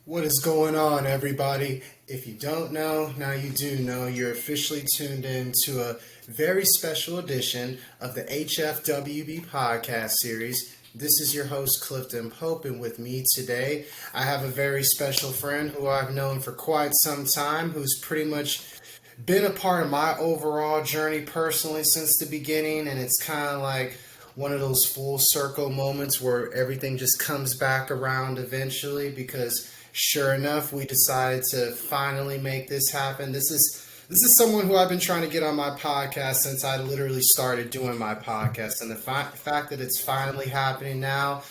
What is going on, everybody? If you don't know, now you do know. You're officially tuned in to a very special edition of the HFWB podcast series. This is your host, Clifton Pope, and with me today, I have a very special friend who I've known for quite some time, who's pretty much been a part of my overall journey personally since the beginning, and it's kind of like one of those full circle moments where everything just comes back around eventually because sure enough, we decided to finally make this happen. This is someone who I've been trying to get on my podcast since I literally started doing my podcast, and the fact that it's finally happening now,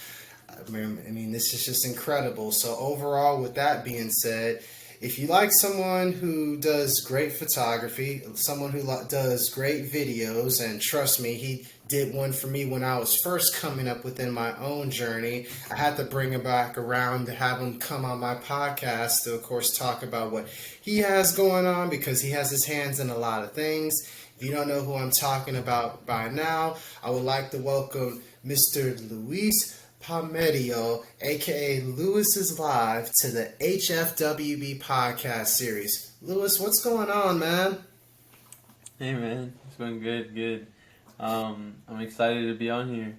I mean, this is just incredible. So overall, with that being said, if you like someone who does great photography, someone who does great videos, and trust me, he did one for me when I was first coming up within my own journey. I had to bring him back around to have him come on my podcast to, of course, talk about what he has going on because he has his hands in a lot of things. If you don't know who I'm talking about by now, I would like to welcome Mr. Palmanono, aka Luisislive, to the HFWB podcast series. Luis, what's going on, man? Hey, man, it's going good. I'm excited to be on here.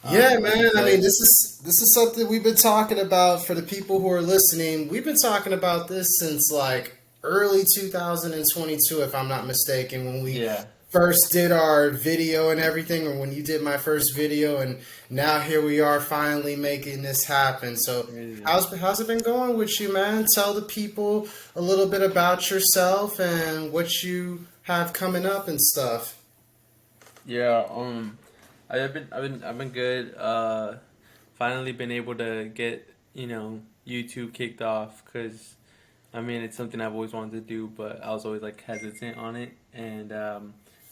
Yeah, man. I mean, this is something we've been talking about for the people who are listening. We've been talking about this since like early 2022, if I'm not mistaken, when we first did our video and everything, or when you did my first video, and now here we are finally making this happen. So how's it been going with you, man? Tell the people a little bit about yourself and what you have coming up and stuff. Yeah, I've been good. Finally been able to get, YouTube kicked off because, I mean, it's something I've always wanted to do, but I was always like hesitant on it, and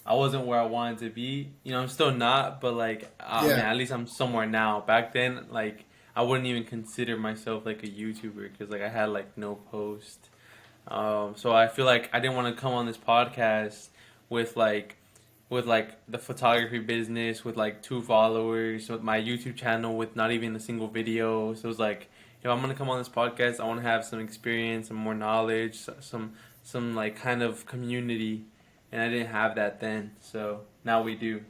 I wasn't where I wanted to be. I'm still not, but like, man, at least I'm somewhere now. Back then, like, I wouldn't even consider myself like a YouTuber because like I had like no post. So I feel like I didn't want to come on this podcast with the photography business with like 2 followers, with my YouTube channel with not even a single video. So it was like, if I'm gonna come on this podcast, I want to have some experience, some more knowledge, some like kind of community, and I didn't have that then. So now we do.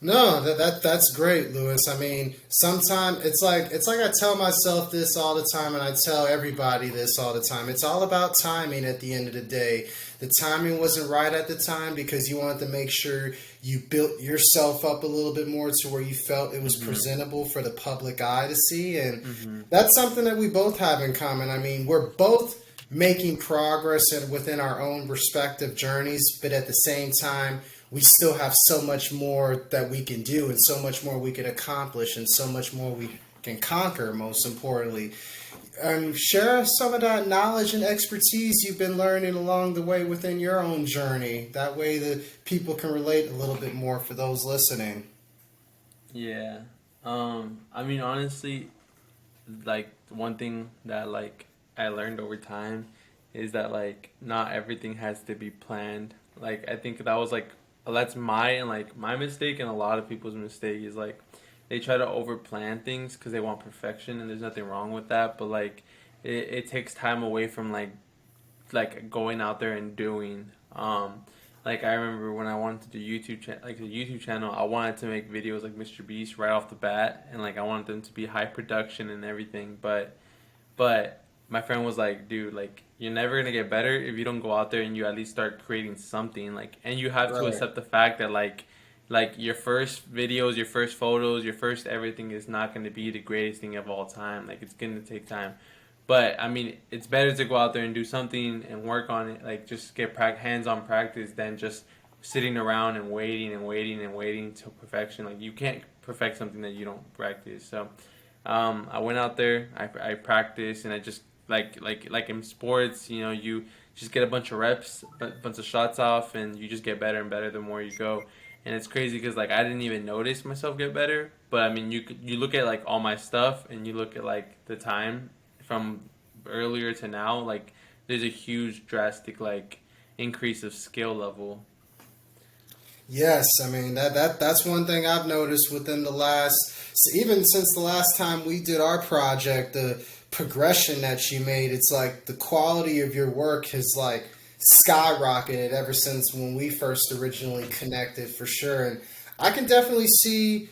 No, that's great, Luis. I mean, sometimes it's like I tell myself this all the time, and I tell everybody this all the time. It's all about timing at the end of the day. The timing wasn't right at the time because you wanted to make sure you built yourself up a little bit more to where you felt it was presentable for the public eye to see, and that's something that we both have in common. I mean, we're both making progress within our own respective journeys, but at the same time, we still have so much more that we can do and so much more we can accomplish and so much more we can conquer, most importantly. Share some of that knowledge and expertise you've been learning along the way within your own journey. That way the people can relate a little bit more for those listening. Yeah. I mean, honestly, like, one thing that, like, I learned over time is that, like, not everything has to be planned. Like, I think that was, like, that's my mistake, and a lot of people's mistake is like they try to over plan things because they want perfection, and there's nothing wrong with that, but like it takes time away from like going out there and doing. Like I remember when I wanted to do the YouTube channel, I wanted to make videos like Mr. Beast right off the bat, and like I wanted them to be high production and everything, but my friend was like, dude, like, you're never going to get better if you don't go out there and you at least start creating something. Like, and you have to accept the fact that, like your first videos, your first photos, your first everything is not going to be the greatest thing of all time. Like, it's going to take time. But, I mean, it's better to go out there and do something and work on it. Like, just get hands-on practice than just sitting around and waiting till perfection. Like, you can't perfect something that you don't practice. So, I went out there, I practiced, and I just, like in sports, you just get a bunch of reps, a bunch of shots off, and you just get better and better the more you go. And it's crazy because like I didn't even notice myself get better, but I mean you look at like all my stuff and you look at like the time from earlier to now, like there's a huge drastic like increase of skill level. Yes, I mean that's one thing I've noticed within the last, even since the last time we did our project, the progression that you made. It's like the quality of your work has like skyrocketed ever since when we first originally connected, for sure. And I can definitely see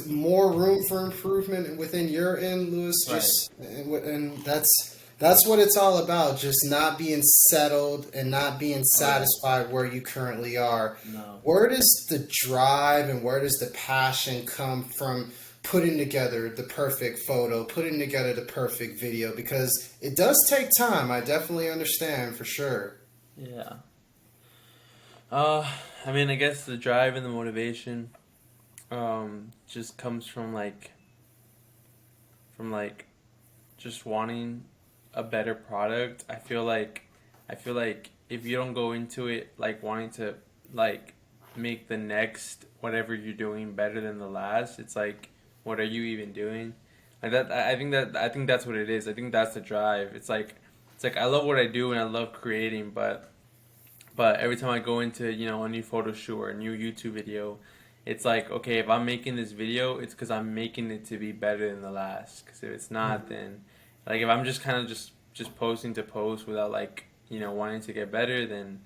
more room for improvement within your end, Lewis. Right. And that's what it's all about. Just not being settled and not being Oh yeah. satisfied where you currently are. No. Where does the drive and where does the passion come from putting together the perfect photo, putting together the perfect video? Because it does take time. I definitely understand, for sure. Yeah. I mean, I guess the drive and the motivation, just comes from like, just wanting a better product. I feel like if you don't go into it like wanting to like make the next whatever you're doing better than the last, it's like, what are you even doing? Like that, I think that's what it is. I think that's the drive. It's like I love what I do and I love creating, but every time I go into, a new photo shoot or a new YouTube video, it's like, okay, if I'm making this video, it's because I'm making it to be better than the last. Because if it's not, then like if I'm just kind of just posting to post without like wanting to get better, then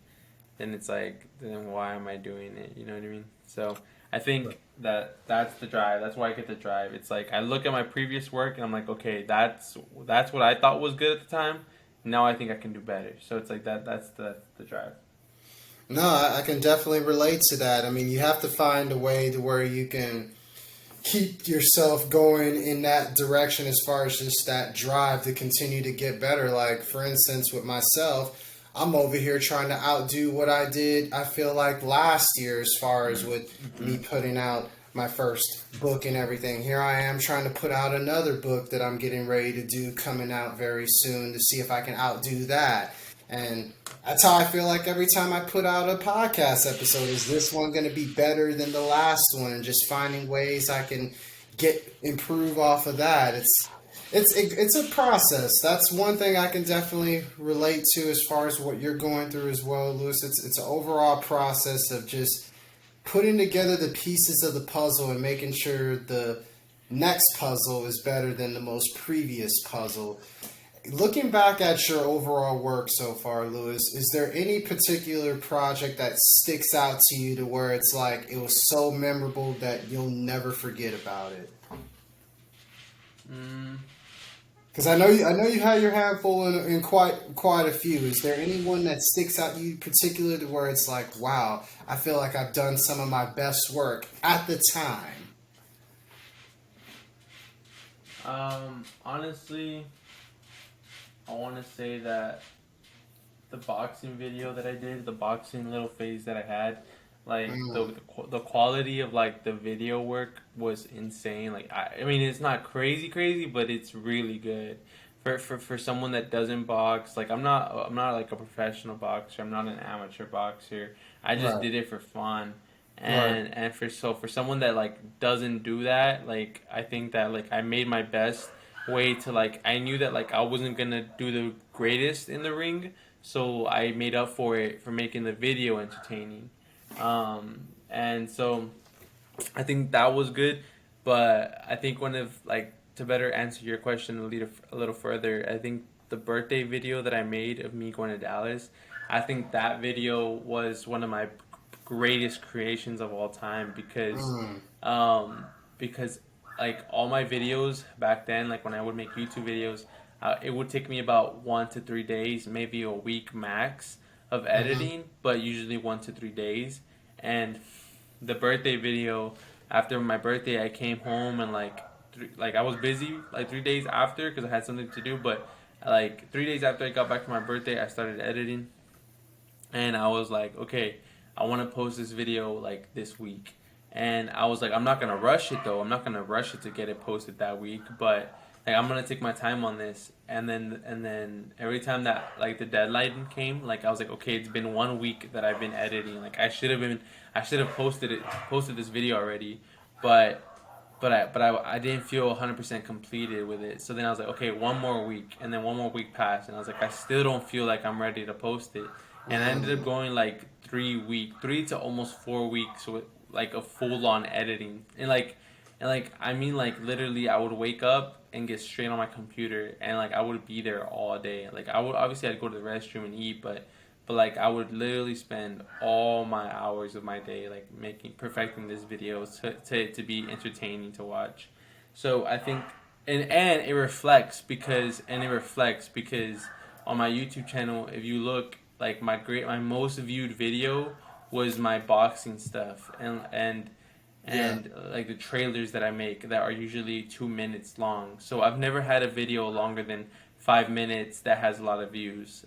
it's like, then why am I doing it? You know what I mean? So I think that's the drive. That's why I get the drive. It's like I look at my previous work and I'm like, okay, that's what I thought was good at the time. Now I think I can do better. So it's like that. That's the drive. No, I can definitely relate to that. I mean, you have to find a way to where you can keep yourself going in that direction as far as just that drive to continue to get better. Like, for instance, with myself, I'm over here trying to outdo what I did, I feel like, last year as far as with me putting out my first book and everything. Here I am trying to put out another book that I'm getting ready to do coming out very soon to see if I can outdo that. And that's how I feel like every time I put out a podcast episode. Is this one going to be better than the last one? And just finding ways I can improve off of that. It's a process. That's one thing I can definitely relate to as far as what you're going through as well, Lewis. It's an overall process of just putting together the pieces of the puzzle and making sure the next puzzle is better than the most previous puzzle. Looking back at your overall work so far, Lewis, is there any particular project that sticks out to you to where it's like it was so memorable that you'll never forget about it? Because I know you had your handful in quite a few. Is there anyone that sticks out to you particularly to where it's like, wow, I feel like I've done some of my best work at the time? Honestly, I want to say that the boxing video that I did, the boxing little phase that I had, like the quality of like the video work was insane. Like I mean, it's not crazy, but it's really good for someone that doesn't box. Like I'm not like a professional boxer. I'm not an amateur boxer. I just did it for fun. And for someone that like doesn't do that, like I think that like I made my best way to like I knew that like I wasn't gonna do the greatest in the ring, so I made up for it for making the video entertaining. And so I think that was good, but I think one of like to better answer your question a little further, I think the birthday video that I made of me going to Dallas, I think that video was one of my greatest creations of all time because like all my videos back then, like when I would make YouTube videos, it would take me about 1 to 3 days, maybe a week max of editing, but usually 1 to 3 days. And the birthday video, after my birthday, I came home and like I was busy like 3 days after because I had something to do, but like 3 days after I got back from my birthday, I started editing, and I was like, okay, I want to post this video like this week. And I was like, I'm not gonna rush it though. I'm not gonna rush it to get it posted that week, but like I'm gonna take my time on this. And then every time that like the deadline came, like I was like, okay, it's been 1 week that I've been editing. Like I should have posted this video already, but I didn't feel 100% completed with it. So then I was like, okay, one more week, and then one more week passed, and I was like, I still don't feel like I'm ready to post it. And I ended up going like 3 to almost 4 weeks with like a full on editing, and like And like, I mean, like literally, I would wake up and get straight on my computer, and like I would be there all day. Like I would obviously I'd go to the restroom and eat, but like I would literally spend all my hours of my day like perfecting this video to be entertaining to watch. So I think and it reflects because on my YouTube channel, if you look, like my most viewed video was my boxing stuff Yeah. and like the trailers that I make that are usually 2 minutes long. So I've never had a video longer than 5 minutes that has a lot of views.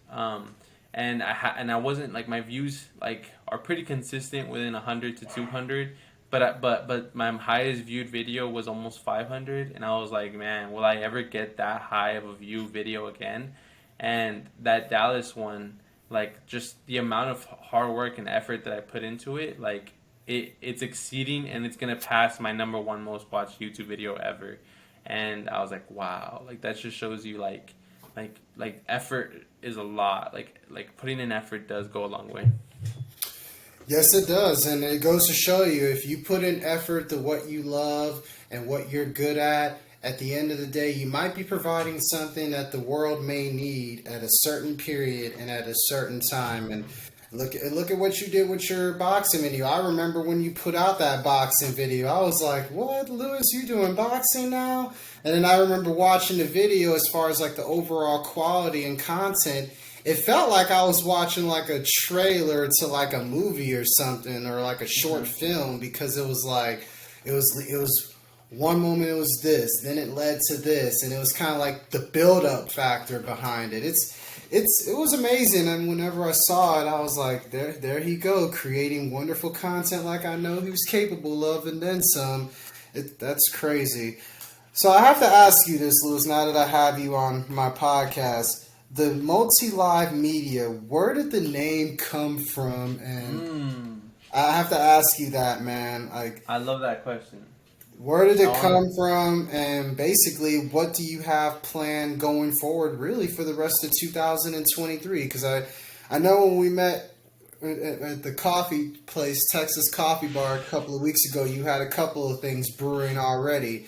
And I wasn't like, my views like are pretty consistent within 100 to 200, but my highest viewed video was almost 500, and I was like, man, will I ever get that high of a view video again? And that Dallas one, like just the amount of hard work and effort that I put into it, like it's exceeding, and it's gonna pass my number one most watched YouTube video ever. And I was like, wow, like that just shows you like effort is a lot. Like putting in effort does go a long way. Yes, it does. And it goes to show you, if you put in effort to what you love and what you're good at the end of the day, you might be providing something that the world may need at a certain period and at a certain time. And look at what you did with your boxing video. I remember when you put out that boxing video, I was like, what, Lewis, you doing boxing now? And then I remember watching the video, as far as like the overall quality and content. It felt like I was watching like a trailer to like a movie or something, or like a short film, because it was like, it was one moment it was this, then it led to this, and it was kind of like the build up factor behind it. It was amazing, and whenever I saw it, I was like, there he go, creating wonderful content like I know he was capable of, and then some. That's crazy. So I have to ask you this, Lewis, now that I have you on my podcast. The Multilivemedia, where did the name come from? And I have to ask you that, man. Like, I love that question. where did it come from? And basically, what do you have planned going forward, really, for the rest of 2023? Because I know when we met at the coffee place, Texas Coffee Bar, a couple of weeks ago, you had a couple of things brewing already.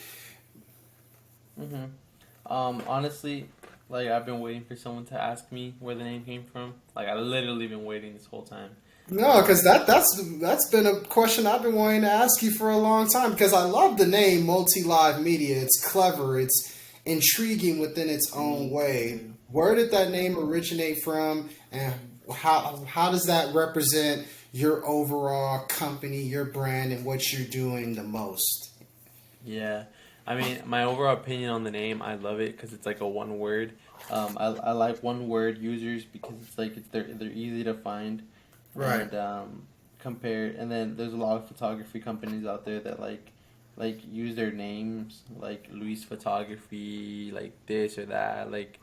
Honestly, like I've been waiting for someone to ask me where the name came from. Like I literally been waiting this whole time. No, because that's been a question I've been wanting to ask you for a long time. Because I love the name Multilivemedia. It's clever. It's intriguing within its own way. Where did that name originate from, and how does that represent your overall company, your brand, and what you're doing the most? Yeah, I mean, my overall opinion on the name, I love it because it's like a one word. I like one word users because it's like they're easy to find, Right. and compared. And then there's a lot of photography companies out there that like use their names, like Luis Photography, like this or that, like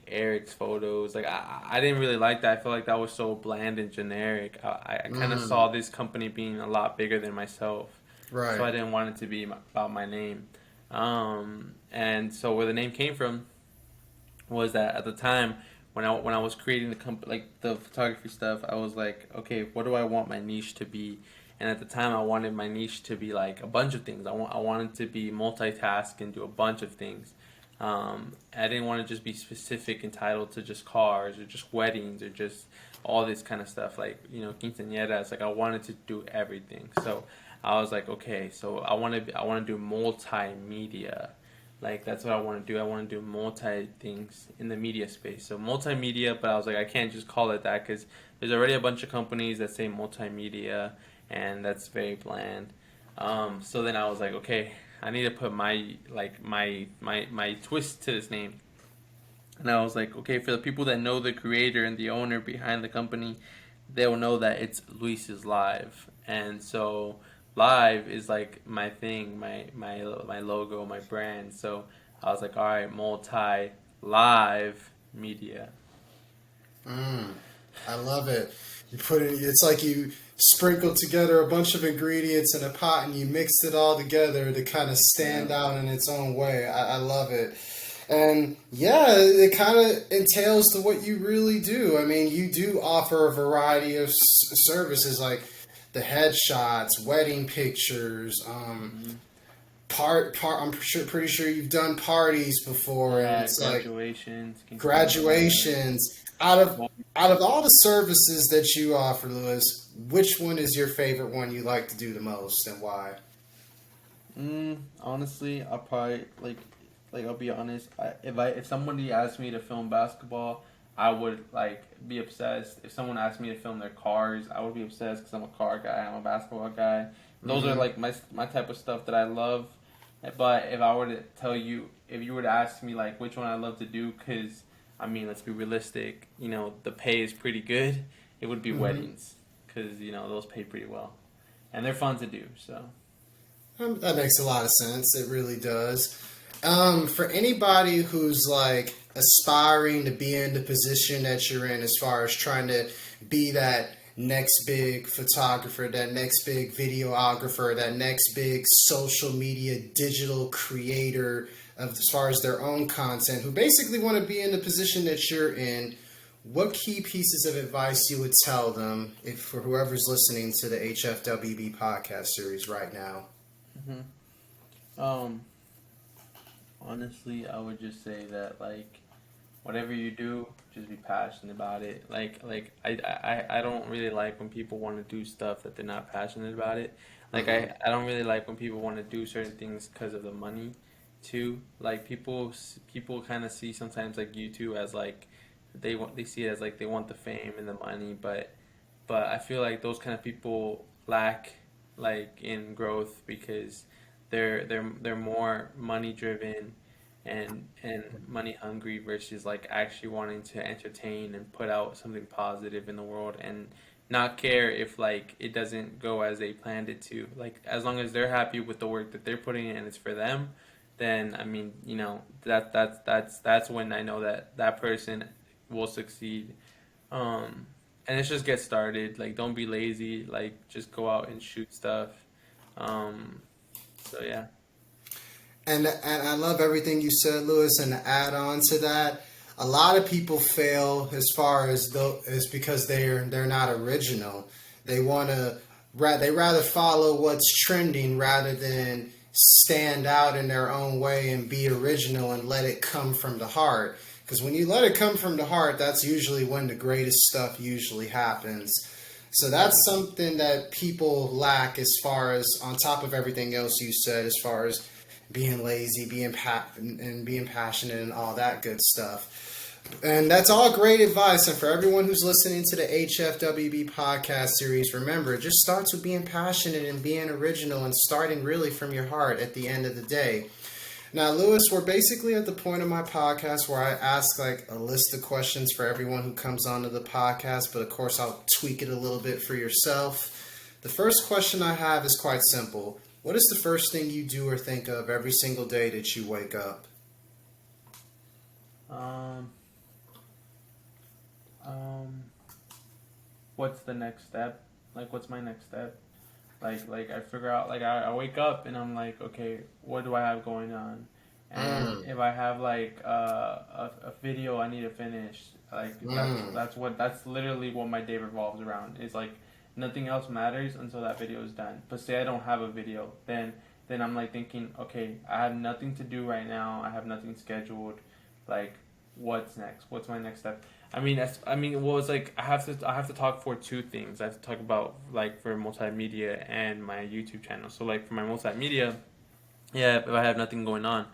Eric's Photos. Like I didn't really like that. I feel like that was so bland and generic. I kind of saw this company being a lot bigger than myself. Right. So I didn't want it to be about my name. And so where the name came from was that at the time when I was creating the photography stuff, I was like, okay, what do I want my niche to be? And at the time, I wanted my niche to be like a bunch of things. I wanted to be multitask and do a bunch of things. I didn't want to just be specific, entitled to just cars or just weddings or just all this kind of stuff, like, quinceañeras. Like I wanted to do everything. So I was like, okay, so I want to do multimedia. Like that's what I want to do. I want to do multi things in the media space. So multimedia, but I was like, I can't just call it that because there's already a bunch of companies that say multimedia, and that's very bland. So then I was like, okay, I need to put my twist to this name. And I was like, okay, for the people that know the creator and the owner behind the company, they'll know that it's Luisislive. And so live is like my thing, my logo, my brand. So I was like, all right, multi-live media. I love it. You put it. It's like you sprinkled together a bunch of ingredients in a pot and you mixed it all together to kind of stand out in its own way. I love it. And yeah, it kind of entails to what you really do. I mean, you do offer a variety of services like the headshots, wedding pictures, I'm pretty sure you've done parties before, and Yeah, it's like graduations, graduations. Out of all the services that you offer, Lewis, which one is your favorite one you like to do the most, and why? Honestly, I'll probably I'll be honest. If somebody asked me to film basketball, I would like be obsessed. If someone asked me to film their cars, I would be obsessed because I'm a car guy. I'm a basketball guy. Those are like my type of stuff that I love. But if I were to tell you, if you were to ask me like which one I love to do, because I mean, let's be realistic. You know, the pay is pretty good. It would be weddings because you know those pay pretty well, and they're fun to do. So. That makes a lot of sense. It really does. For anybody who's like aspiring to be in the position that you're in, as far as trying to be that next big photographer, that next big videographer, that next big social media digital creator, as far as their own content, who basically want to be in the position that you're in, what key pieces of advice you would tell them if for whoever's listening to the HFWB podcast series right now? Honestly, I would just say that like whatever you do, just be passionate about it. I don't really like when people want to do stuff that they're not passionate about it. I don't really like when people want to do certain things because of the money, too. Like people kind of see sometimes like YouTube as like they see it as like they want the fame and the money, but I feel like those kind of people lack like in growth because they're more money driven and money hungry versus like actually wanting to entertain and put out something positive in the world and not care if like it doesn't go as they planned it to. Like as long as they're happy with the work that they're putting in and it's for them, then I mean, you know, that's when I know that that person will succeed. And it's just get started. Like don't be lazy. Like just go out and shoot stuff. So yeah. And I love everything you said, Lewis. And to add on to that, a lot of people fail as far as though is because they're not original. They want to they rather follow what's trending rather than stand out in their own way and be original and let it come from the heart. Because when you let it come from the heart, that's usually when the greatest stuff usually happens. So that's something that people lack as far as on top of everything else you said, as far as being lazy, and being passionate and all that good stuff. And that's all great advice. And for everyone who's listening to the HFWB podcast series, remember, it just starts with being passionate and being original and starting really from your heart at the end of the day. Now, Lewis, we're basically at the point of my podcast where I ask like a list of questions for everyone who comes onto the podcast, but of course I'll tweak it a little bit for yourself. The first question I have is quite simple. What is the first thing you do or think of every single day that you wake up? What's the next step? Like, what's my next step? Like I figure out, like, I wake up and I'm like, okay, what do I have going on? And if I have, like, a video I need to finish, like, that's literally what my day revolves around. It's like, nothing else matters until that video is done. But say I don't have a video, then I'm, like, thinking, okay, I have nothing to do right now. I have nothing scheduled. Like, what's next? What's my next step? Well, it's like I have to talk for two things. I have to talk about like for multimedia and my YouTube channel. So like for my multimedia, yeah, if I have nothing going on,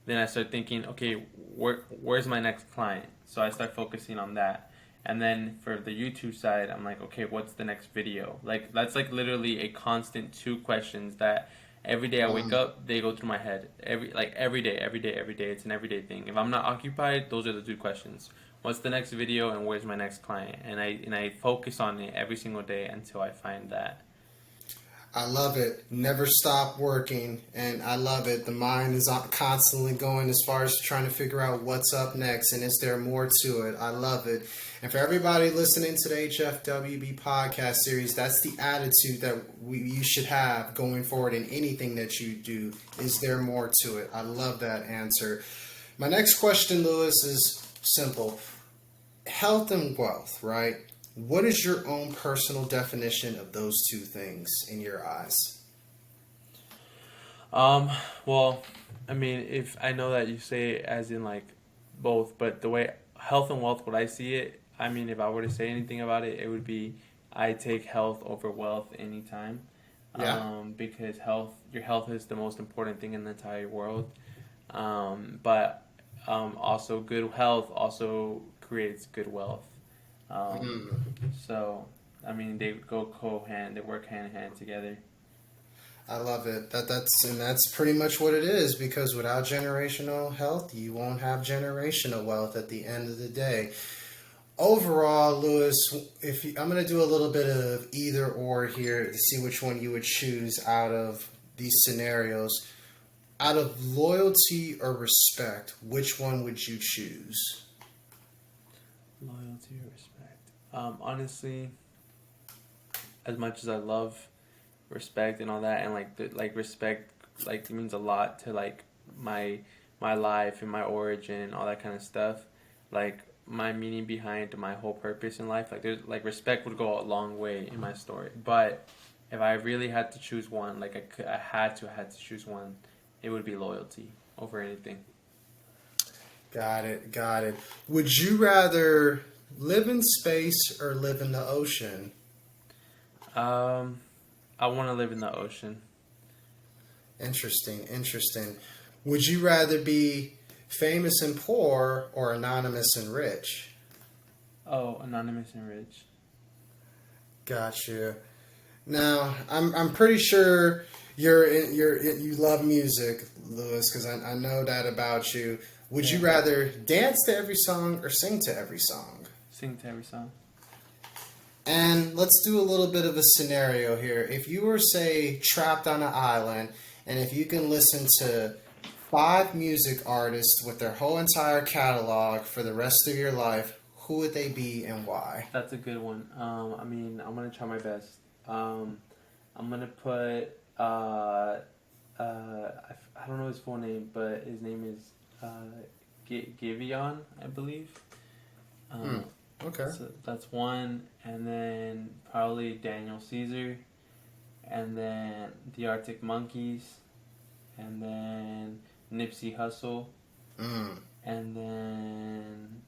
then I start thinking, okay, where's my next client? So I start focusing on that. And then for the YouTube side, I'm like, okay, what's the next video? Like that's like literally a constant two questions that every day I wake up, they go through my head. Every day. It's an everyday thing. If I'm not occupied, those are the two questions. What's the next video and where's my next client? And I focus on it every single day until I find that. I love it. Never stop working, and I love it. The mind is constantly going as far as trying to figure out what's up next, and is there more to it? I love it. And for everybody listening to the HFWB podcast series, that's the attitude that you should have going forward in anything that you do. Is there more to it? I love that answer. My next question, Lewis, is simple. Health and wealth, right? What is your own personal definition of those two things in your eyes? Um, well, I mean, if I know that you say it as in like both, but the way health and wealth, what I see it, I mean, if I were to say anything about it, it would be I take health over wealth anytime. Yeah. Because your health is the most important thing in the entire world. But also good health also creates good wealth. Um, Mm. so, I mean, they go they work hand in hand together. I love it. That's pretty much what it is, because without generational health, you won't have generational wealth at the end of the day. Overall, Lewis, I'm going to do a little bit of either or here to see which one you would choose out of these scenarios. Out of loyalty or respect, which one would you choose? Loyalty or respect? Honestly, as much as I love respect and all that, and like respect like means a lot to like my my life and my origin and all that kind of stuff. Like my meaning behind my whole purpose in life. Like there's like respect would go a long way in my story. But if I really had to choose one, like I had to choose one, it would be loyalty over anything. Got it, got it. Would you rather live in space or live in the ocean? Um, I want to live in the ocean. Interesting, interesting. Would you rather be famous and poor or anonymous and rich? Oh, anonymous and rich. Gotcha. Now, I'm pretty sure you love music, Lewis, because I know that about you. Would you Yeah. rather dance to every song or sing to every song? Sing to every song. And let's do a little bit of a scenario here. If you were, say, trapped on an island, and if you can listen to 5 music artists with their whole entire catalog for the rest of your life, who would they be and why? That's a good one. I mean, I'm gonna try my best. I'm gonna put I don't know his full name, but his name is Giveon, I believe. Hmm. Okay. So that's one, and then probably Daniel Caesar, and then the Arctic Monkeys, and then Nipsey Hussle, Mm. and then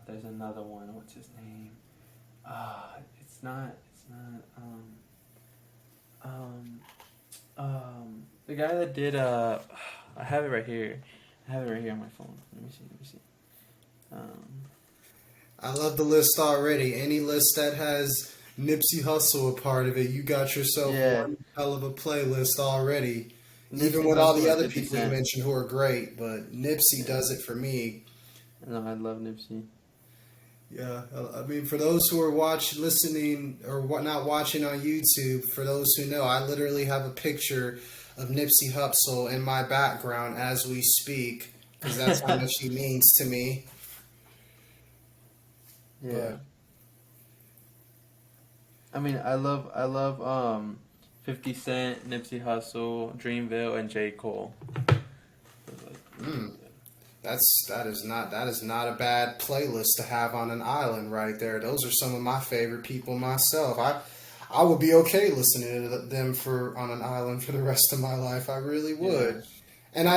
there's another one. What's his name? It's not. It's not. The guy that did. I have it right here. I have it right here on my phone. Let me see. Let me see. I love the list already. Any list that has Nipsey Hussle a part of it, you got yourself Yeah. one hell of a playlist already. Even Nipsey with all the Hussle other and 50 people you Cent. mentioned who are great, but Nipsey Yeah. does it for me. No, I love Nipsey. Yeah, I mean, for those who are listening, or not watching on YouTube, for those who know, I literally have a picture of Nipsey Hussle in my background as we speak, because that's how much he means to me. Yeah. I mean, I love 50 Cent, Nipsey Hussle, Dreamville, and J. Cole. Mm. That is not a bad playlist to have on an island right there. Those are some of my favorite people myself. I would be okay listening to them on an island for the rest of my life. I really would. Yeah. And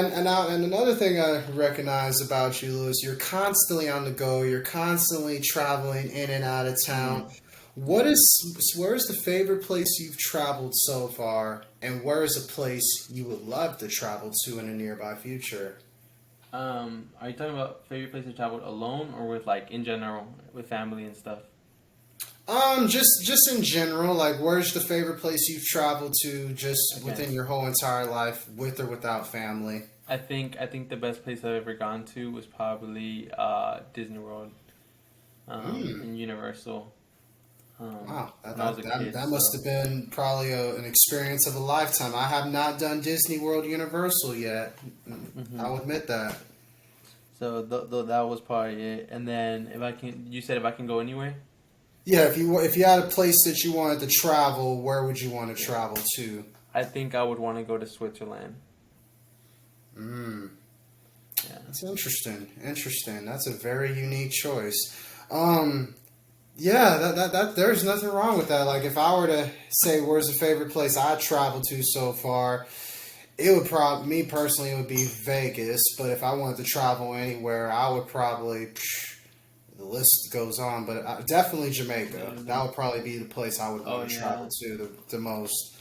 another thing I recognize about you, Lewis, you're constantly on the go. You're constantly traveling in and out of town. Where's the favorite place you've traveled so far, and where is a place you would love to travel to in the nearby future? Are you talking about favorite place to travel alone or with like in general with family and stuff? Just in general, like where's the favorite place you've traveled to just Okay. within your whole entire life, with or without family? I think the best place I've ever gone to was probably Disney World, and Universal. Wow, When I was a kid, that must so. have been probably an experience of a lifetime. I have not done Disney World Universal yet. I'll admit that. So that was probably it. And then you said if I can go anywhere. Yeah, if you had a place that you wanted to travel, where would you want to travel to? I think I would want to go to Switzerland. Mm. Yeah. That's interesting. Interesting. That's a very unique choice. Yeah, that there's nothing wrong with that. Like if I were to say where's the favorite place I traveled to so far, It would me personally, it would be Vegas. But if I wanted to travel anywhere, I would probably. The list goes on, but definitely Jamaica. That would probably be the place I would want to travel to the most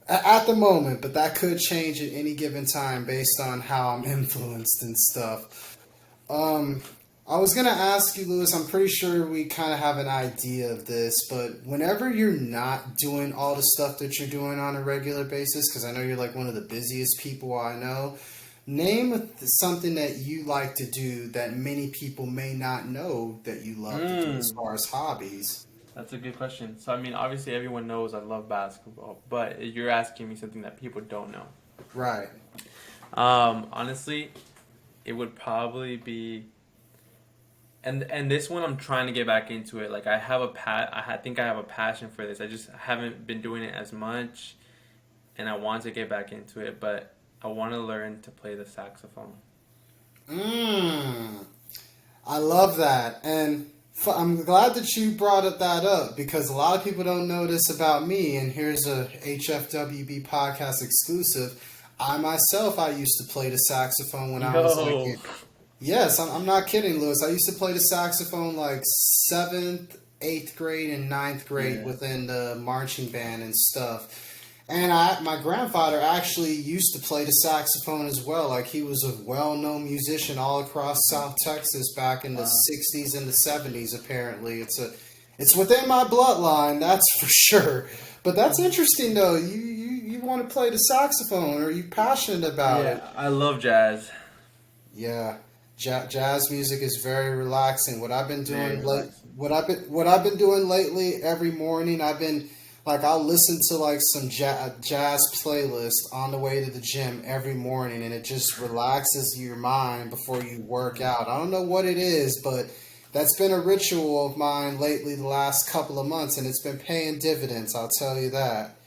at the moment. But that could change at any given time based on how I'm influenced and stuff. I was gonna ask you, Lewis. I'm pretty sure we kind of have an idea of this, but whenever you're not doing all the stuff that you're doing on a regular basis, because I know you're like one of the busiest people I know. Name something that you like to do that many people may not know that you love to do as far as hobbies. That's a good question. So, I mean, obviously everyone knows I love basketball, but you're asking me something that people don't know. Right. Honestly, it would probably be, and this one I'm trying to get back into it. Like I have I think I have a passion for this. I just haven't been doing it as much, and I want to get back into it, but I want to learn to play the saxophone. I love that. And I'm glad that you brought that up because a lot of people don't know this about me. And here's a HFWB podcast exclusive. I used to play the saxophone when I was like... Yes, I'm not kidding, Lewis. I used to play the saxophone like 7th, 8th grade, and 9th grade within the marching band and stuff. And my grandfather actually used to play the saxophone as well. Like he was a well-known musician all across South Texas back in the 60s and the 70s. Apparently, it's within my bloodline, that's for sure. But that's interesting though. You want to play the saxophone? Are you passionate about it? Yeah, I love jazz. Yeah, jazz music is very relaxing. What I've been doing what I've been doing lately, every morning I'll listen to like some jazz playlist on the way to the gym every morning, and it just relaxes your mind before you work out. I don't know what it is, but that's been a ritual of mine lately the last couple of months, and it's been paying dividends, I'll tell you that.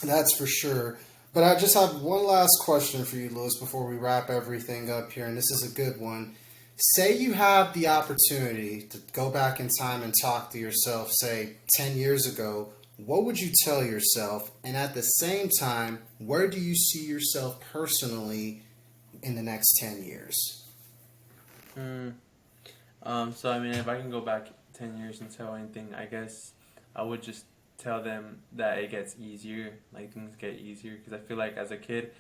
That's for sure. But I just have one last question for you, Lewis, before we wrap everything up here, and this is a good one. Say you have the opportunity to go back in time and talk to yourself, say, 10 years ago. What would you tell yourself? And at the same time, where do you see yourself personally in the next 10 years? So, I mean, if I can go back 10 years and tell anything, I guess I would just tell them that it gets easier, like things get easier. Because I feel like as a kid,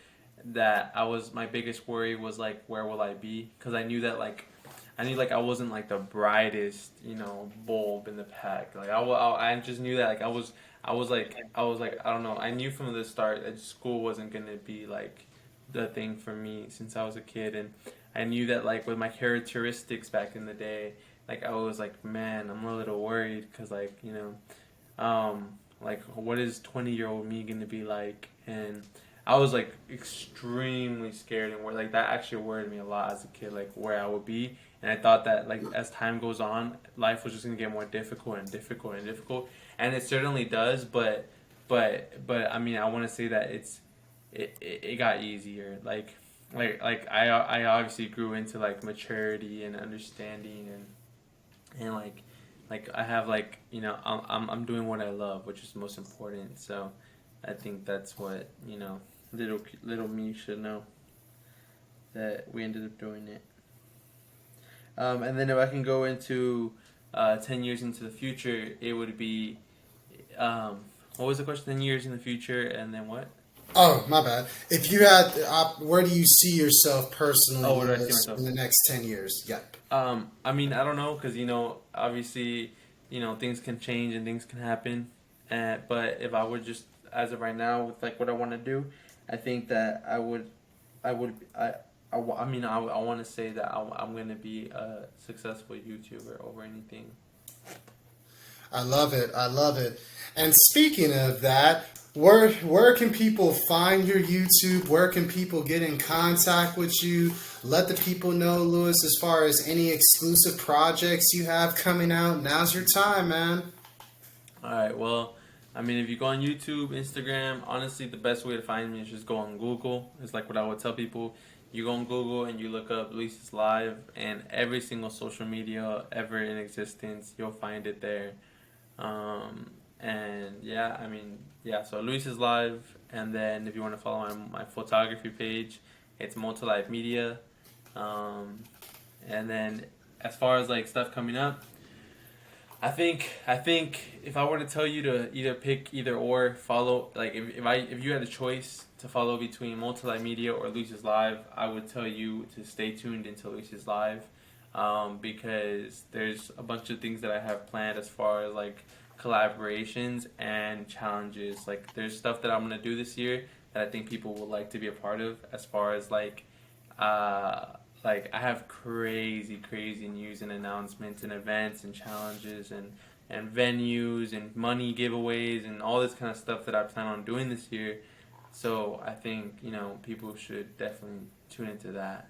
my biggest worry was like, where will I be? Because I knew that I wasn't like the brightest, bulb in the pack. Like I just knew that like I was like I don't know. I knew from the start that school wasn't gonna be like the thing for me since I was a kid, and I knew that like with my characteristics back in the day, like I was like, man, I'm a little worried because like what is 20-year-old me gonna be like? And I was like extremely scared, and like that actually worried me a lot as a kid, like where I would be. And I thought that like as time goes on, life was just gonna get more difficult and difficult and difficult, and it certainly does. But I mean, I want to say that it got easier. Like I obviously grew into like maturity and understanding, and like I have like I'm doing what I love, which is most important. So I think that's what little me should know, that we ended up doing it. And then if I can go into 10 years into the future, it would be what was the question? 10 years in the future, and then what? Oh, my bad. If you had, where do you see yourself personally where do I see myself? in the next 10 years? Yep. I mean, I don't know, because obviously, things can change and things can happen. But if I would just, as of right now, with like what I want to do, I think that I want to say that I'm going to be a successful YouTuber over anything. I love it. I love it. And speaking of that, where can people find your YouTube? Where can people get in contact with you? Let the people know, Lewis, as far as any exclusive projects you have coming out. Now's your time, man. All right. Well, I mean, if you go on YouTube, Instagram, honestly, the best way to find me is just go on Google. It's like what I would tell people. You go on Google and you look up Luisislive, and every single social media ever in existence, you'll find it there. And yeah, I mean, yeah, so Luisislive, and then if you want to follow my photography page, it's Multilivemedia. Um, and then as far as like stuff coming up, I think if I were to tell you to either pick either or follow, like if you had a choice to follow between Multilivemedia or Luisislive, I would tell you to stay tuned into Luisislive, because there's a bunch of things that I have planned as far as like collaborations and challenges. Like there's stuff that I'm gonna do this year that I think people would like to be a part of, as far as uh like I have crazy news and announcements and events and challenges and venues and money giveaways and all this kind of stuff that I plan on doing this year. So I think, people should definitely tune into that.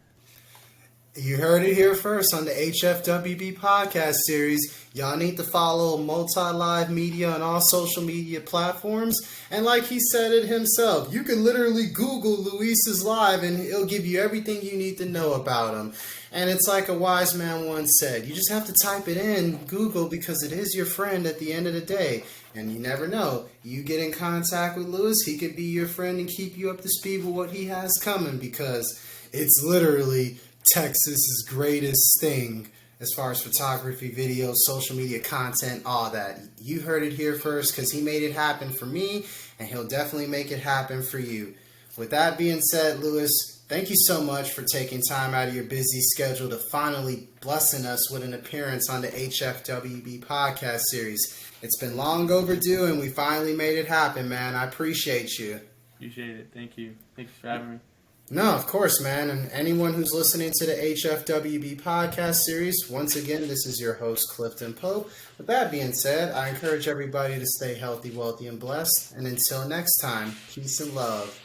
You heard it here first on the HFWB podcast series. Y'all need to follow Multilive Media on all social media platforms. And like he said it himself, you can literally Google Luisislive and it'll give you everything you need to know about him. And it's like a wise man once said, you just have to type it in Google because it is your friend at the end of the day. And you never know. You get in contact with Luis, he could be your friend and keep you up to speed with what he has coming, because it's literally Texas's greatest thing as far as photography, video, social media content, all that. You heard it here first, because he made it happen for me, and he'll definitely make it happen for you. With that being said, Luis, thank you so much for taking time out of your busy schedule to finally blessing us with an appearance on the HFWB podcast series. It's been long overdue, and we finally made it happen, man. I appreciate you. Appreciate it. Thank you. Thanks for having me. No, of course, man. And anyone who's listening to the HFWB podcast series, once again, this is your host, Clifton Pope. With that being said, I encourage everybody to stay healthy, wealthy, and blessed. And until next time, peace and love.